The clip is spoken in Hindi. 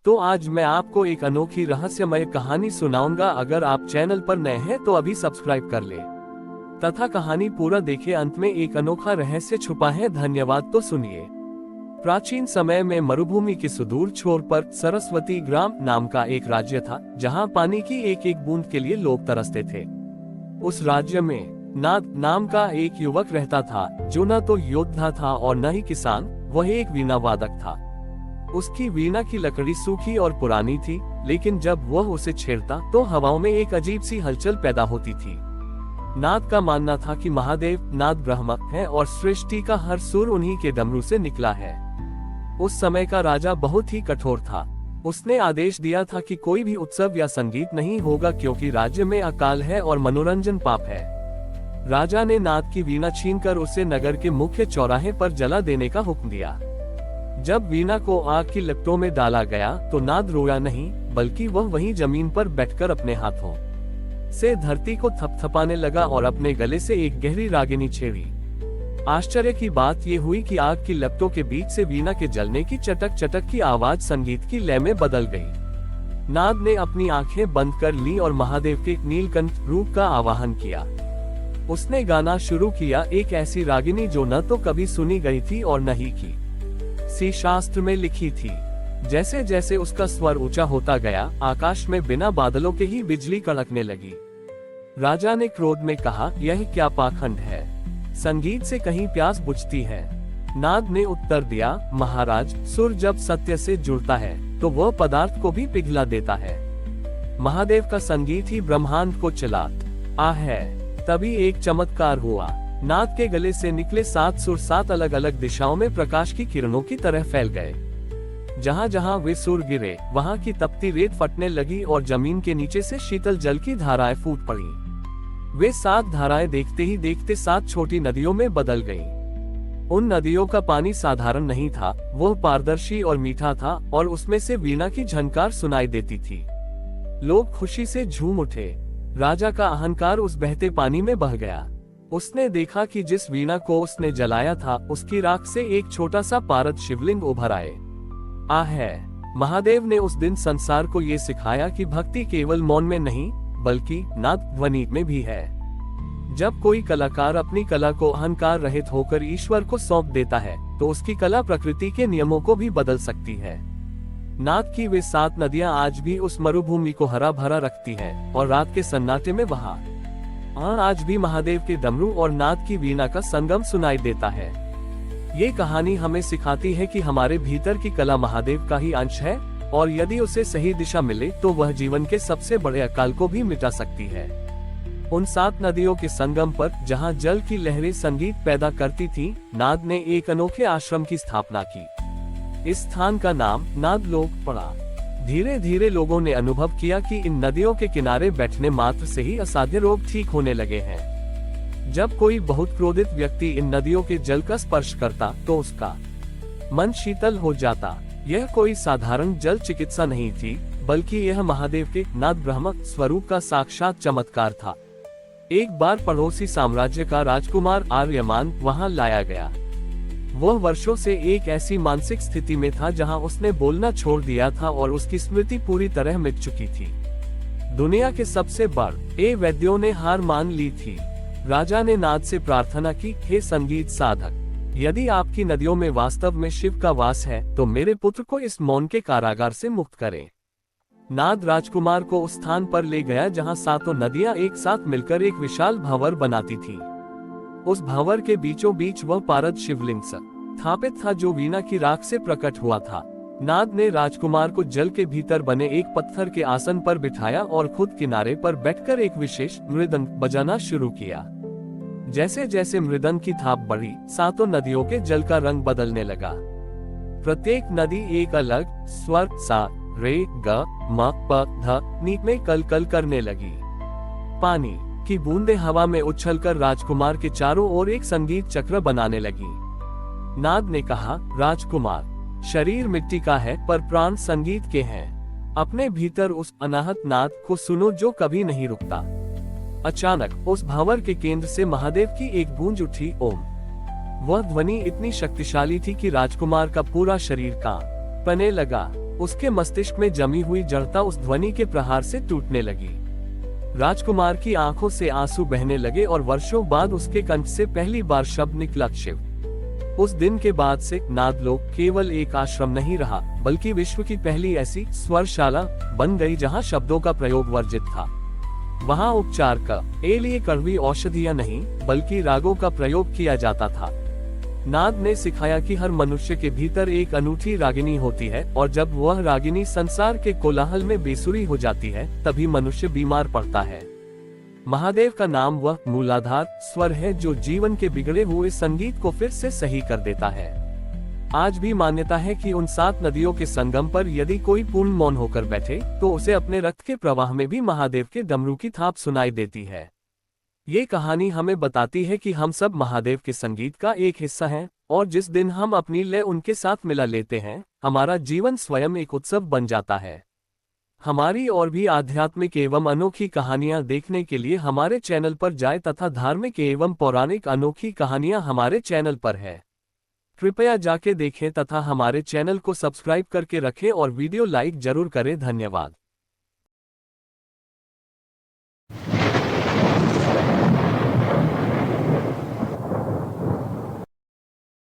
तो आज मैं आपको एक अनोखी रहस्यमय कहानी सुनाऊंगा। अगर आप चैनल पर नए हैं तो अभी सब्सक्राइब कर ले तथा कहानी पूरा देखें। अंत में एक अनोखा रहस्य छुपा है। धन्यवाद। तो सुनिए। प्राचीन समय में मरुभूमि के सुदूर छोर पर सरस्वती ग्राम नाम का एक राज्य था, जहां पानी की एक एक बूंद के लिए लोग तरसते थे। उस राज्य में नाद नाम का एक युवक रहता था, जो न तो योद्धा था और न ही किसान। वह एक वीणा वादक था। उसकी वीणा की लकड़ी सूखी और पुरानी थी, लेकिन जब वह उसे छेड़ता तो हवाओं में एक अजीब सी हलचल पैदा होती थी। नाद का मानना था कि महादेव नाद ब्रह्म है और सृष्टि का हर सुर उन्हीं के डमरू से निकला है। उस समय का राजा बहुत ही कठोर था। उसने आदेश दिया था कि कोई भी उत्सव या संगीत नहीं होगा, क्योंकि राज्य में अकाल है और मनोरंजन पाप है। राजा ने नाद की वीणा छीनकर उसे नगर के मुख्य चौराहे पर जला देने का हुक्म दिया। जब वीणा को आग की लपटों में डाला गया तो नाद रोया नहीं, बल्कि वह वहीं जमीन पर बैठकर अपने हाथों से धरती को थपथपाने लगा और अपने गले से एक गहरी रागिनी छेड़ी। आश्चर्य की बात यह हुई कि आग की लपटों के बीच से वीणा के जलने की चटक चटक की आवाज संगीत की लय में बदल गई। नाद ने अपनी आंखें बंद कर ली और महादेव के नीलकंठ रूप का आवाहन किया। उसने गाना शुरू किया, एक ऐसी रागिनी जो न तो कभी सुनी गई थी और न ही की सी शास्त्र में लिखी थी। जैसे जैसे उसका स्वर ऊंचा होता गया, आकाश में बिना बादलों के ही बिजली कड़कने लगी। राजा ने क्रोध में कहा, यह क्या पाखंड है? संगीत से कहीं प्यास बुझती है। नाद ने उत्तर दिया, महाराज, सुर जब सत्य से जुड़ता है तो वह पदार्थ को भी पिघला देता है। महादेव का संगीत ही ब्रह्मांड को चलाता है। तभी एक चमत्कार हुआ। नाद के गले से निकले 7 सुर 7 अलग अलग दिशाओं में प्रकाश की किरणों की तरह फैल गए। जहां जहां वे सुर गिरे, वहां की तपती रेत फटने लगी और जमीन के नीचे से शीतल जल की धाराएं फूट पड़ी। वे 7 धाराएं देखते ही देखते 7 छोटी नदियों में बदल गईं। उन नदियों का पानी साधारण नहीं था, वह पारदर्शी और मीठा था और उसमें से वीणा की झनकार सुनाई देती थी। लोग खुशी से झूम उठे। राजा का अहंकार उस बहते पानी में बह गया। उसने देखा कि जिस वीणा को उसने जलाया था, उसकी राख से एक छोटा सा पारद शिवलिंग उभर आए। महादेव ने उस दिन संसार को ये सिखाया कि भक्ति केवल मौन में नहीं, बल्कि नाद ध्वनि में भी है। जब कोई कलाकार अपनी कला को अहंकार रहित होकर ईश्वर को सौंप देता है, तो उसकी कला प्रकृति के नियमों को भी बदल सकती है। नाद की वे 7 नदियां आज भी उस मरुभूमि को हरा भरा रखती है और रात के सन्नाटे में वहां आज भी महादेव के डमरू और नाद की वीणा का संगम सुनाई देता है। ये कहानी हमें सिखाती है कि हमारे भीतर की कला महादेव का ही अंश है और यदि उसे सही दिशा मिले तो वह जीवन के सबसे बड़े अकाल को भी मिटा सकती है। उन 7 नदियों के संगम पर, जहां जल की लहरें संगीत पैदा करती थीं, नाद ने एक अनोखे आश्रम की स्थापना की। इस स्थान का नाम नाद लोक पड़ा। धीरे धीरे लोगों ने अनुभव किया कि इन नदियों के किनारे बैठने मात्र से ही असाध्य रोग ठीक होने लगे हैं। जब कोई बहुत क्रोधित व्यक्ति इन नदियों के जल का स्पर्श करता तो उसका मन शीतल हो जाता। यह कोई साधारण जल चिकित्सा नहीं थी, बल्कि यह महादेव के नाद ब्रह्म स्वरूप का साक्षात चमत्कार था। एक बार पड़ोसी साम्राज्य का राजकुमार आर्यमान वहां लाया गया। वह वर्षों से एक ऐसी मानसिक स्थिति में था जहां उसने बोलना छोड़ दिया था और उसकी स्मृति पूरी तरह मिट चुकी थी। दुनिया के सबसे बड़े वैद्यों ने हार मान ली थी। राजा ने नाद से प्रार्थना की, हे संगीत साधक, यदि आपकी नदियों में वास्तव में शिव का वास है तो मेरे पुत्र को इस मौन के कारागार से मुक्त करें। नाद राजकुमार को उस स्थान पर ले गया जहां 7 नदियां एक साथ मिलकर एक विशाल भंवर बनाती थी। उस भंवर के बीचों बीच वह पारद शिवलिंग स्थापित था, जो वीणा की राख से प्रकट हुआ था। नाद ने राजकुमार को जल के भीतर बने एक पत्थर के आसन पर बिठाया और खुद किनारे पर बैठकर एक विशेष मृदंग बजाना शुरू किया। जैसे जैसे मृदंग की थाप बढ़ी, 7 नदियों के जल का रंग बदलने लगा। प्रत्येक नदी एक अलग स्वर सा, रे, ग, म, प, ध, नी में कल कल करने लगी। पानी की बूंदें हवा में उछलकर राजकुमार के चारों ओर एक संगीत चक्र बनाने लगी। नाद ने कहा, राजकुमार, शरीर मिट्टी का है पर प्राण संगीत के हैं। अपने भीतर उस अनाहत नाद को सुनो जो कभी नहीं रुकता। अचानक उस भंवर के केंद्र से महादेव की एक गूंज उठी, ओम। वह ध्वनि इतनी शक्तिशाली थी कि राजकुमार का पूरा शरीर कांपने लगा। उसके मस्तिष्क में जमी हुई जड़ता उस ध्वनि के प्रहार से टूटने लगी। राजकुमार की आंखों से आंसू बहने लगे और वर्षों बाद उसके कंठ से पहली बार शब्द निकला, शिव। उस दिन के बाद से नादलोक केवल एक आश्रम नहीं रहा, बल्कि विश्व की पहली ऐसी स्वरशाला बन गई जहां शब्दों का प्रयोग वर्जित था। वहां उपचार का लिए कड़वी औषधियां नहीं, बल्कि रागों का प्रयोग किया जाता था। नाद ने सिखाया कि हर मनुष्य के भीतर एक अनूठी रागिनी होती है, और जब वह रागिनी संसार के कोलाहल में बेसुरी हो जाती है, तभी मनुष्य बीमार पड़ता है। महादेव का नाम वह मूलाधार स्वर है जो जीवन के बिगड़े हुए संगीत को फिर से सही कर देता है। आज भी मान्यता है कि उन 7 नदियों के संगम पर यदि कोई पूर्ण मौन होकर बैठे, तो उसे अपने रक्त के प्रवाह में भी महादेव के डमरू की थाप सुनाई देती है। ये कहानी हमें बताती है कि हम सब महादेव के संगीत का एक हिस्सा हैं, और जिस दिन हम अपनी लय उनके साथ मिला लेते हैं, हमारा जीवन स्वयं एक उत्सव बन जाता है। हमारी और भी आध्यात्मिक एवं अनोखी कहानियां देखने के लिए हमारे चैनल पर जाएं तथा धार्मिक एवं पौराणिक अनोखी कहानियां हमारे चैनल पर है। कृपया जाके देखें तथा हमारे चैनल को सब्सक्राइब करके रखें और वीडियो लाइक जरूर करें। धन्यवाद।